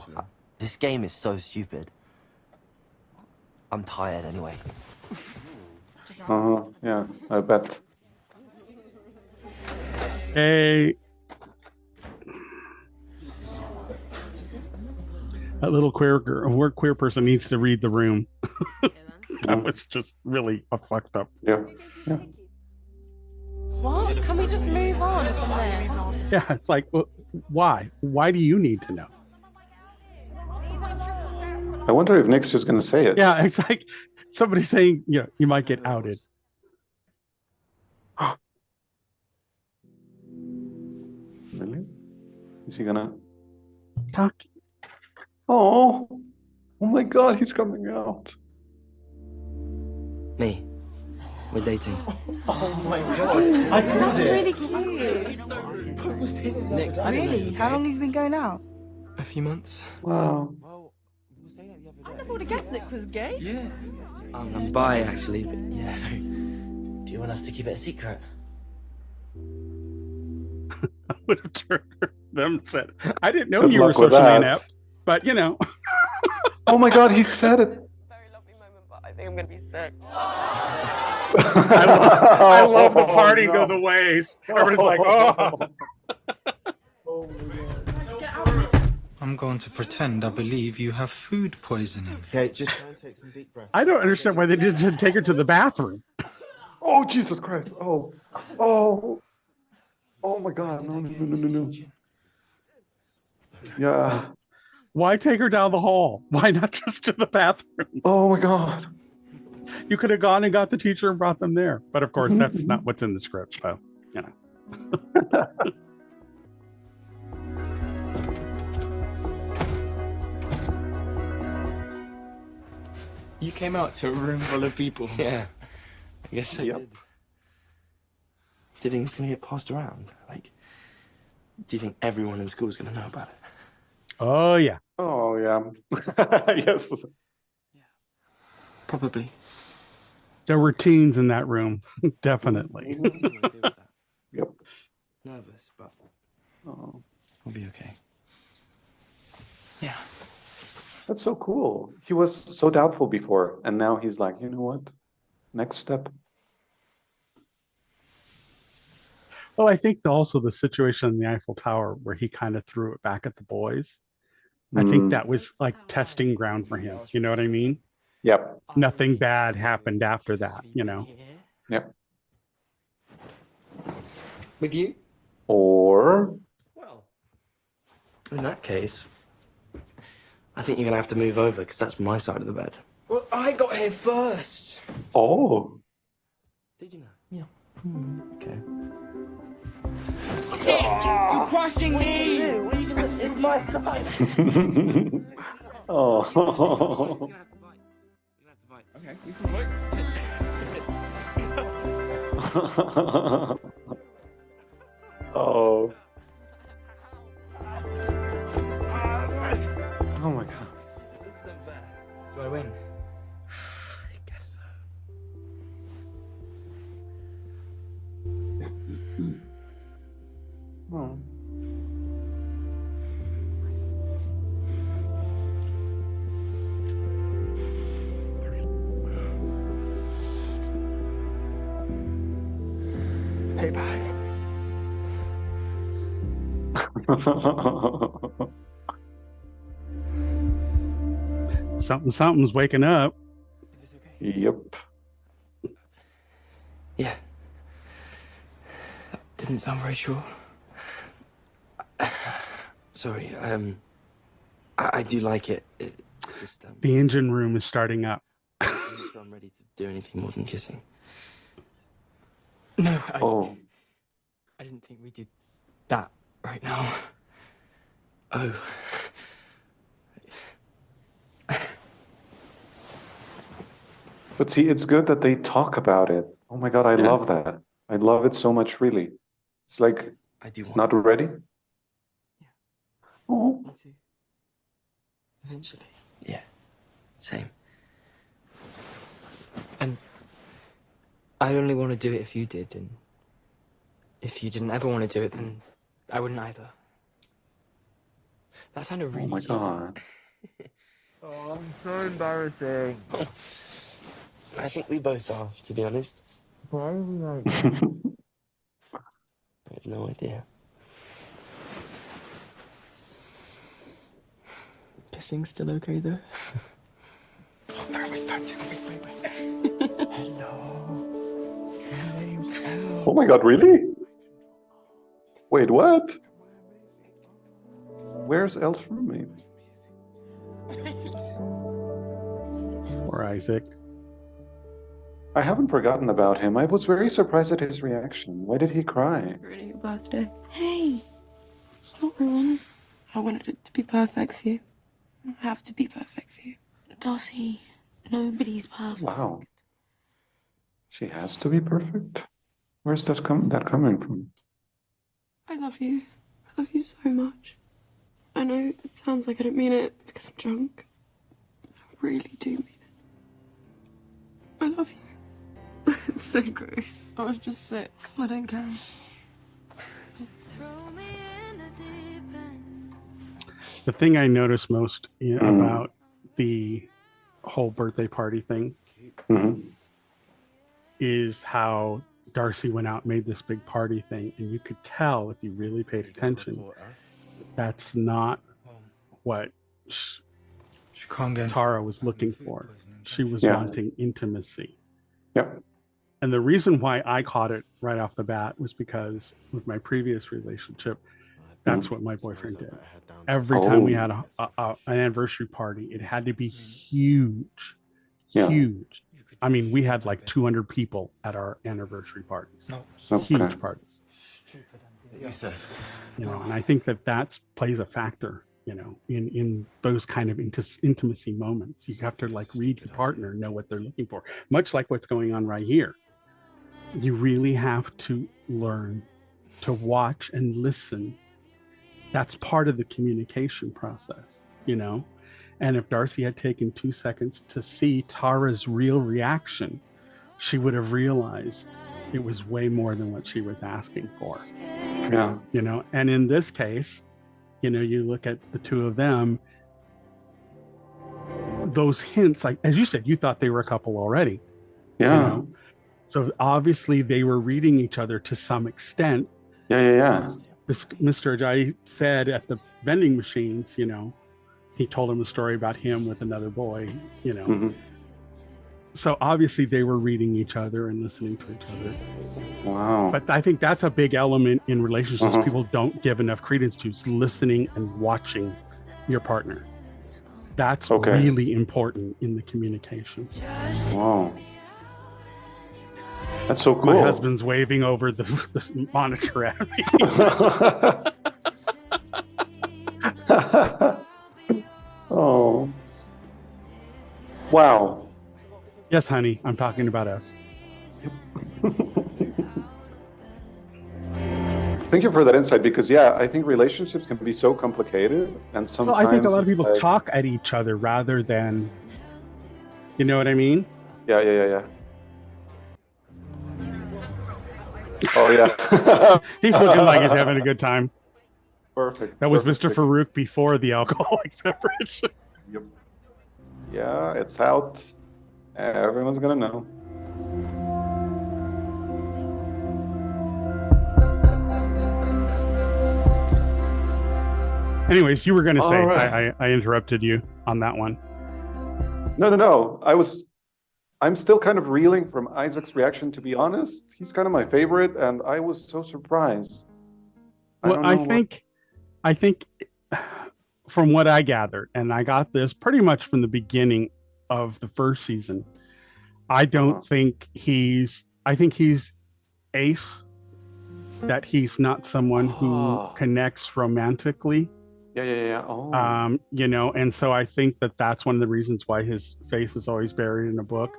this game is so stupid. I'm tired anyway. Yeah, I bet. Hey. That little queer girl, or queer person needs to read the room. That was just really a fucked up. Yeah. What? Can we just move on from this? Yeah, it's like, well, why? Why do you need to know? I wonder if Nick's just gonna say it. Yeah, it's like somebody saying, you know, you might get outed. Really? Is he gonna talk? Oh my god, he's coming out. Me. We're dating. Oh my god, I called it. Really cute. Nick, Really? How long have you been going out? A few months. Wow. I never would have guessed Nick was gay. Yeah. I'm bi, actually, but yeah. Do you want us to keep it a secret? I would have turned to them and said, I didn't know Good you were luck with socially that. inept, but you know. Oh my god, he said it. I think I'm gonna be sick. I love the party go the ways. Everybody's like, oh. I'm going to pretend I believe you have food poisoning. Okay, just try and take some deep breaths. I don't understand why they didn't take her to the bathroom. Oh Jesus Christ. Oh my god. No. Yeah. Why take her down the hall? Why not just to the bathroom? Oh my god. You could have gone and got the teacher and brought them there. But of course, that's not what's in the script. So, you know. You came out to a room full of people. Yeah, I guess I did. Do you think it's going to get passed around? Like, do you think everyone in school is going to know about it? Oh, yeah. Oh, yeah. Yes. Probably. There were teens in that room, definitely. Yep. Nervous, but Oh, we'll be okay. Yeah. that's so cool. He was so doubtful before, and now he's like, you know what? Next step. Well, I think also the situation in the Eiffel Tower where he kind of threw it back at the boys. I think that was like testing ground for him. You know what I mean? Yep. Nothing bad happened after that, you know? Yep. With you? Or Well, in that case, I think you're going to have to move over because that's my side of the bed. Well, I got here first. oh. Did you know? Yeah. Okay. You're crushing me! It's my side. Oh. Okay, we can fight. Oh. Oh my god. This is unfair. Do I win? I guess so. Oh. Payback. Something's waking up. Yep. Yeah. That didn't sound very sure. Sorry, I do like it. It's just, The engine room is starting up. I'm not sure I'm ready to do anything more than kissing. No, I didn't think we did that right now. Oh. But see, it's good that they talk about it. Oh my god, I love that. I love it so much, really. It's like, I do want not ready? Oh. Me too. Eventually. Yeah. Same. And I only want to do it if you did, and if you didn't ever want to do it, then I wouldn't either. That sounded really Oh my cheesy. god. Oh, I'm so embarrassing. I think we both are, to be honest. Why are we like that? I have no idea. Kissing still okay though? Oh, wait. Hello. My name's Elle. Oh my god, really? Wait, what? Where's Elle's roommate? Poor Isaac. I haven't forgotten about him. I was very surprised at his reaction. Why did he cry? Ruining your birthday. Hey, it's not ruined. I wanted it to be perfect for you. I have to be perfect for you. Darcy, nobody's perfect. Wow. She has to be perfect? Where's that coming from? I love you. I love you so much. I know it sounds like I don't mean it because I'm drunk. I really do mean it. I love you. It's so gross. I was just sick. I don't care. The thing I noticed most about the whole birthday party thing is how Darcy went out and made this big party thing, and you could tell if you really paid attention, that's not what Tara was looking for. She was wanting intimacy. Yep. And the reason why I caught it right off the bat was because with my previous relationship, that's what my boyfriend did. Every time we had an anniversary party, it had to be huge, huge. I mean, we had like 200 people at our anniversary parties, huge parties. You know, and I think that plays a factor, you know, in those kind of intimacy moments. You have to like read your partner, know what they're looking for, much like what's going on right here. you really have to learn to watch and listen. That's part of the communication process, you know? And if Darcy had taken 2 seconds to see Tara's real reaction, she would have realized it was way more than what she was asking for. Yeah. You know, and in this case, you know, you look at the two of them, those hints, like, as you said, you thought they were a couple already. Yeah. You know? So obviously they were reading each other to some extent. Yeah. Mr. Ajayi said at the vending machines, you know, he told him a story about him with another boy, you know. Mm-hmm. So obviously they were reading each other and listening to each other. Wow. But I think that's a big element in relationships Uh-huh. people don't give enough credence to, is listening and watching your partner. That's really important in the communication. Wow. That's so cool. My husband's waving over the monitor at me. Oh. Wow. Yes, honey, I'm talking about us. Thank you for that insight, because I think relationships can be so complicated, and sometimes Well, I think a lot of people like, talk at each other rather than, you know what I mean? Yeah. Oh yeah. He's looking like he's having a good time. Perfect. That was Mr. Farouk before the alcoholic beverage. Yep. Yeah, it's out. Everyone's gonna know. Anyways, you were going to say, All right. I interrupted you on that one. No. I'm still kind of reeling from Isaac's reaction, to be honest. He's kind of my favorite, and I was so surprised. I think from what I gathered, and I got this pretty much from the beginning of the first season, I don't think I think he's ace, that he's not someone who connects romantically. Yeah. Oh. You know, and so I think that's one of the reasons why his face is always buried in a book.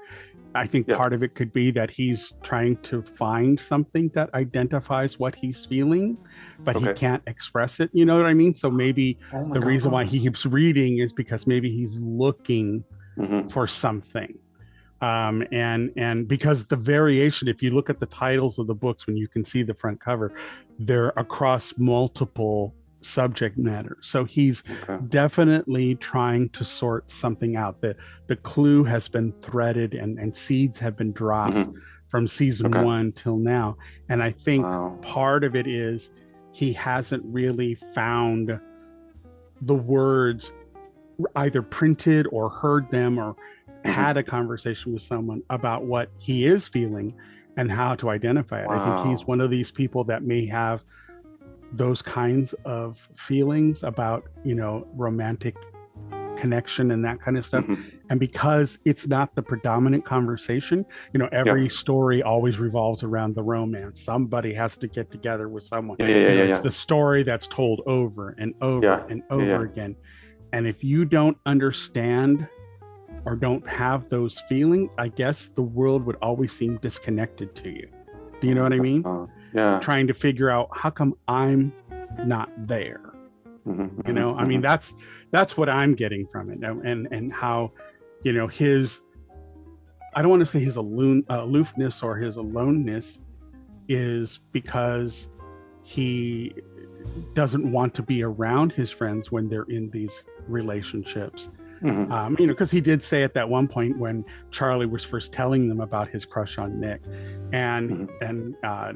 I think part of it could be that he's trying to find something that identifies what he's feeling, but he can't express it. You know what I mean? So maybe the reason why he keeps reading is because maybe he's looking for something. And because the variation, if you look at the titles of the books, when you can see the front cover, they're across multiple subject matter. So he's definitely trying to sort something out. The clue has been threaded and seeds have been dropped from season 1 till now. And I think part of it is he hasn't really found the words, either printed or heard them or had a conversation with someone about what he is feeling and how to identify it. I think he's one of these people that may have those kinds of feelings about, you know, romantic connection and that kind of stuff. And because it's not the predominant conversation, you know, every story always revolves around the romance. Somebody has to get together with someone. It's the story that's told over and over and over again. And if you don't understand or don't have those feelings, I guess the world would always seem disconnected to you. Do you know what I mean? Trying to figure out, how come I'm not there? You know, I mean, that's what I'm getting from it. And how, you know, I don't want to say his aloofness or his aloneness is because he doesn't want to be around his friends when they're in these relationships. You know, because he did say at that one point when Charlie was first telling them about his crush on Nick, and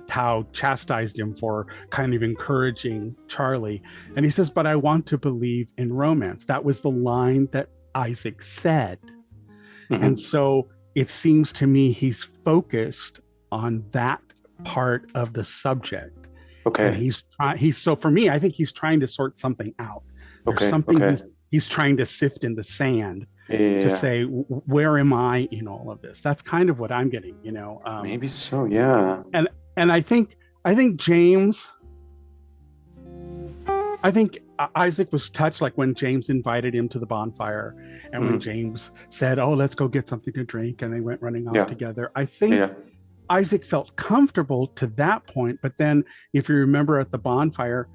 Tao chastised him for kind of encouraging Charlie, and he says, "But I want to believe in romance." That was the line that Isaac said. And so it seems to me he's focused on that part of the subject. And he's so, for me, I think he's trying to sort something out. There's something he's trying to sift in the sand to say, where am I in all of this? That's kind of what I'm getting, you know. Maybe so, yeah. And I think James, I think Isaac was touched, like when James invited him to the bonfire, and when James said, "Oh, let's go get something to drink," and they went running off together. I think Isaac felt comfortable to that point, but then if you remember at the bonfire,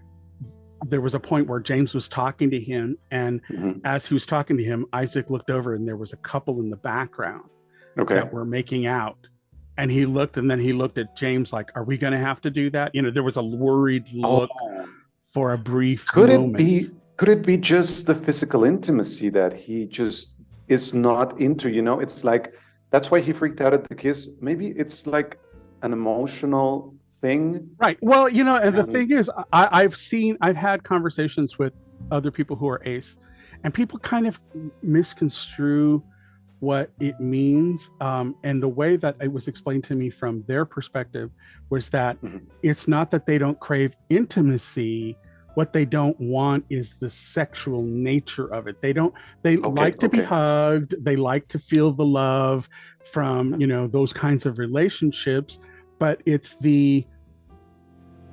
there was a point where James was talking to him, and as he was talking to him, Isaac looked over and there was a couple in the background that were making out. And he looked, and then he looked at James like, are we going to have to do that? You know, there was a worried look for a brief moment. Could it be just the physical intimacy that he just is not into? You know, it's like, that's why he freaked out at the kiss. Maybe it's like an emotional thing. Right. Well, you know, and the thing is, I've had conversations with other people who are ace, and people kind of misconstrue what it means. And the way that it was explained to me from their perspective was that it's not that they don't crave intimacy. What they don't want is the sexual nature of it. They like to be hugged. They like to feel the love from, you know, those kinds of relationships, but it's the,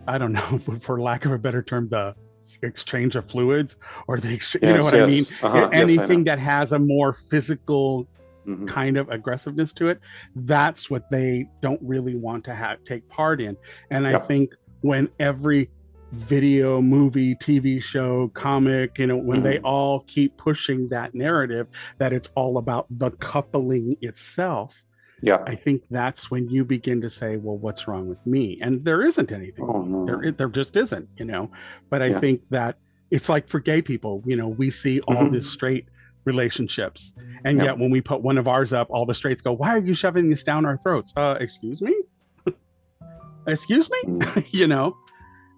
I don't know, for lack of a better term, the exchange of fluids, or the you know what I mean? Anything that has a more physical kind of aggressiveness to it, that's what they don't really want to take part in. And I think when every video, movie, TV show, comic, you know, when they all keep pushing that narrative that it's all about the coupling itself, I think that's when you begin to say, well, what's wrong with me? And there isn't anything. There just isn't, you know. But I think that it's like for gay people, you know, we see all this straight relationships, and yet when we put one of ours up, all the straights go, why are you shoving this down our throats? Excuse me? Excuse me? You know?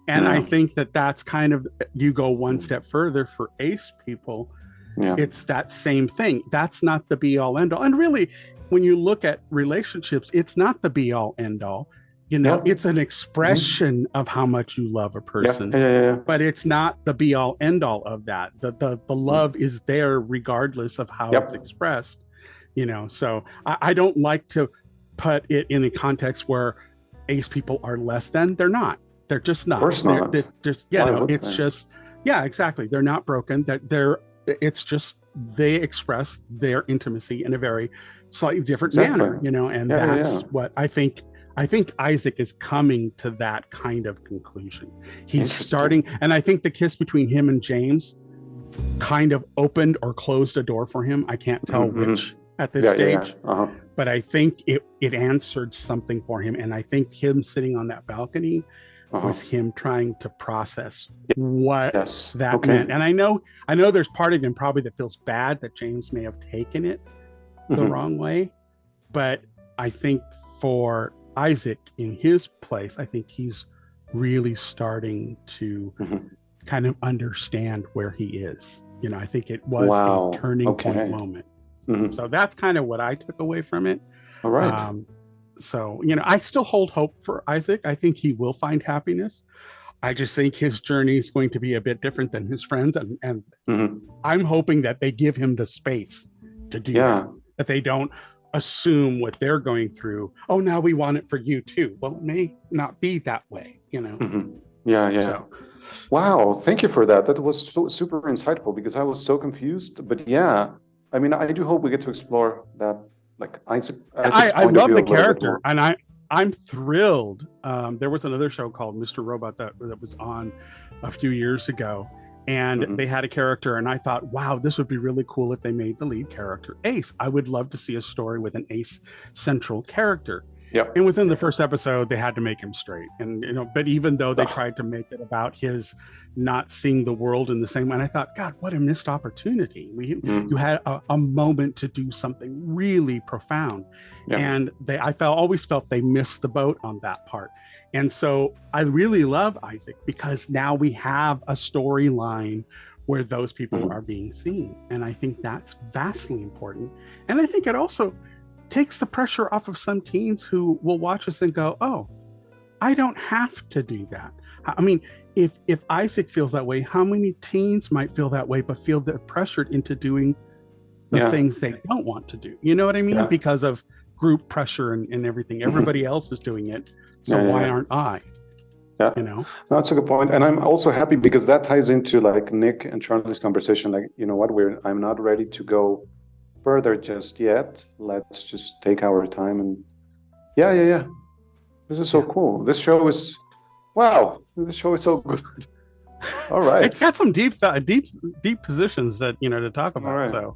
And I think that that's kind of, you go one step further for ace people, it's that same thing. That's not the be all end all. And really, when you look at relationships, it's not the be all end all. You know, it's an expression of how much you love a person, but it's not the be all end all of that. The love is there regardless of how it's expressed, you know. So I don't like to put it in a context where ace people are less than. They're not. They're just not. Of course not. They're just, you know, it's just, exactly. They're not broken. It's just they express their intimacy in a very slightly different manner, you know, and that's what I think Isaac is coming to, that kind of conclusion. He's starting, and I think the kiss between him and James kind of opened or closed a door for him. I can't tell which at this stage, but I think it answered something for him. And I think him sitting on that balcony was him trying to process what that meant. And I know there's part of him probably that feels bad that James may have taken it the wrong way, but I think for Isaac in his place, I think he's really starting to kind of understand where he is. You know, I think it was a turning point moment. So that's kind of what I took away from it. All right. So, you know, I still hold hope for Isaac. I think he will find happiness. I just think his journey is going to be a bit different than his friends. And I'm hoping that they give him the space to do that they don't assume what they're going through. Oh, now we want it for you too. Well, it may not be that way, you know? So, wow. Thank you for that. That was so super insightful, because I was so confused. But I mean, I do hope we get to explore that. Like Isaac's I love the character, and I'm thrilled. There was another show called Mr. Robot that was on a few years ago, and they had a character, and I thought, wow, this would be really cool if they made the lead character Ace. I would love to see a story with an Ace central character. And within the first episode, they had to make him straight, and you know, but even though they tried to make it about his not seeing the world in the same way, and I thought, God, what a missed opportunity. You had a moment to do something really profound, and I always felt they missed the boat on that part. And so I really love Isaac, because now we have a storyline where those people are being seen, and I think that's vastly important. And I think it also takes the pressure off of some teens who will watch us and go, oh, I don't have to do that. I mean, if Isaac feels that way, how many teens might feel that way, but feel they're pressured into doing the things they don't want to do? You know what I mean? Because of group pressure and everything. Everybody else is doing it, so why aren't I? You know? No, that's a good point. And I'm also happy because that ties into like Nick and Charlie's conversation. Like, you know what, I'm not ready to go further just yet. Let's just take our time and This is so cool. This show is, wow, this show is so good. All right. It's got some deep positions that, to talk about. right. So,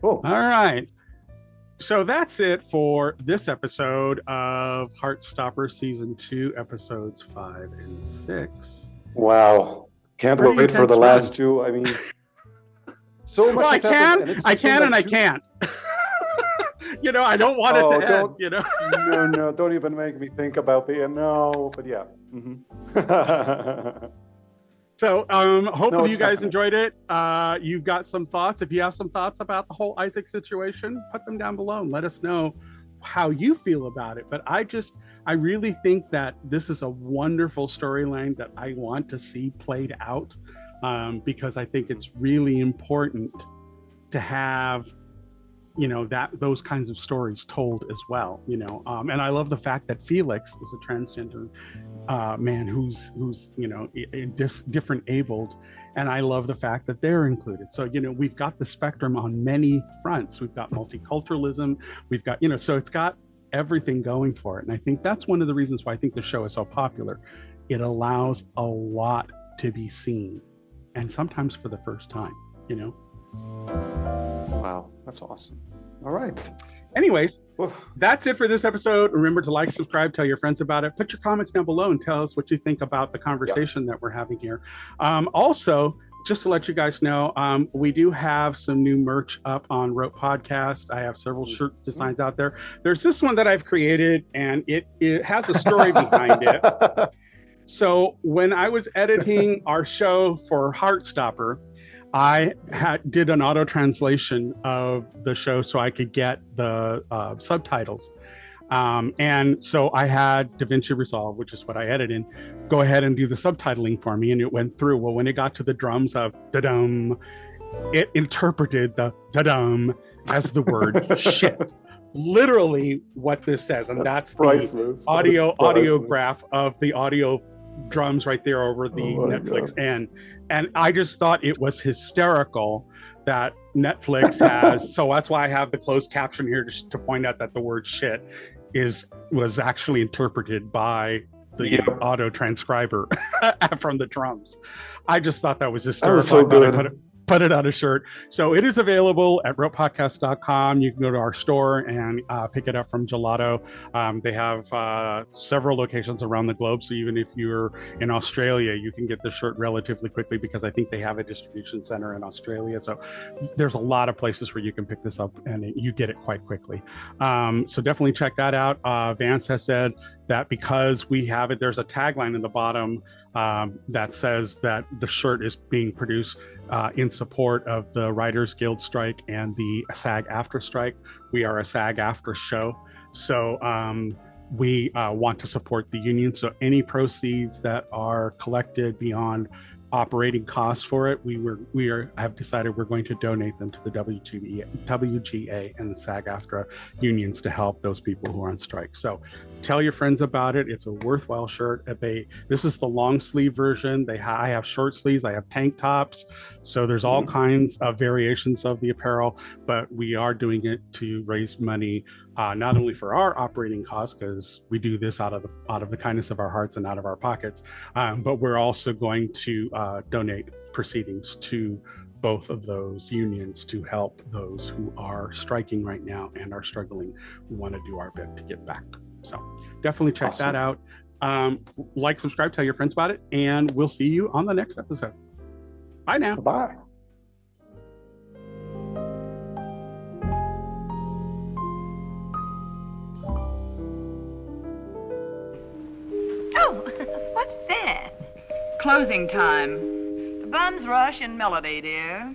cool. All right. So that's it for this episode of Heartstopper Season 2, Episodes 5 and 6. Wow. Can't Pretty wait for the intense last run. two. I mean, so much Well, I has happened, can, and it's I just been can, like and I two- can't. I don't want it to don't- end, No, don't even make me think about the end. No, but yeah. Mhm. So hopefully it's you guys fascinating. enjoyed it. You've got some thoughts. If you have some thoughts about the whole Isaac situation, put them down below and let us know how you feel about it. But I really think that this is a wonderful storyline that I want to see played out, because I think it's really important to have those kinds of stories told as well, and I love the fact that Felix is a transgender man who's different abled, and I love the fact that they're included. So we've got the spectrum on many fronts. We've got multiculturalism, we've got so it's got everything going for it, and I think that's one of the reasons why I think the show is so popular. It allows a lot to be seen, and sometimes for the first time. Wow, that's awesome. All right. Anyways, that's it for this episode. Remember to like, subscribe, tell your friends about it. Put your comments down below and tell us what you think about the conversation that we're having here. Also, just to let you guys know, we do have some new merch up on Rope Podcast. I have several shirt designs out there. There's this one that I've created, and it has a story behind it. So when I was editing our show for Heartstopper, I did an auto translation of the show so I could get the subtitles. And so I had DaVinci Resolve, which is what I edit in, go ahead and do the subtitling for me. And it went through. Well, when it got to the drums of da-dum, it interpreted the da-dum as the word shit. Literally what this says. And that's priceless. The audiograph of the audio drums right there over the Netflix end. And I just thought it was hysterical that Netflix has, so that's why I have the closed caption here to point out that the word shit was actually interpreted by the auto transcriber from the drums. I just thought that was hysterical. That was so I thought good. I'd put it on a shirt. So it is available at ropepodcast.com. You can go to our store and pick it up from Gelato. They have several locations around the globe. So even if you're in Australia, you can get the shirt relatively quickly because I think they have a distribution center in Australia. So there's a lot of places where you can pick this up and you get it quite quickly. So definitely check that out. Vance has said that because we have it, there's a tagline in the bottom that says that the shirt is being produced in support of the Writers Guild strike and the SAG-AFTRA strike. We are a SAG-AFTRA show, so we want to support the union. So any proceeds that are collected beyond operating costs for it, we have decided we're going to donate them to the WGA and the SAG-AFTRA unions to help those people who are on strike. So tell your friends about it. It's a worthwhile shirt. This is the long sleeve version. I have short sleeves. I have tank tops. So there's all kinds of variations of the apparel, but we are doing it to raise money, not only for our operating costs, because we do this out of the kindness of our hearts and out of our pockets, but we're also going to donate proceedings to both of those unions to help those who are striking right now and are struggling. We want to do our bit to get back. So definitely check that out. Like, subscribe, tell your friends about it, and we'll see you on the next episode. Bye now. Bye. Oh, what's that? Closing time. The bums rush in melody, dear.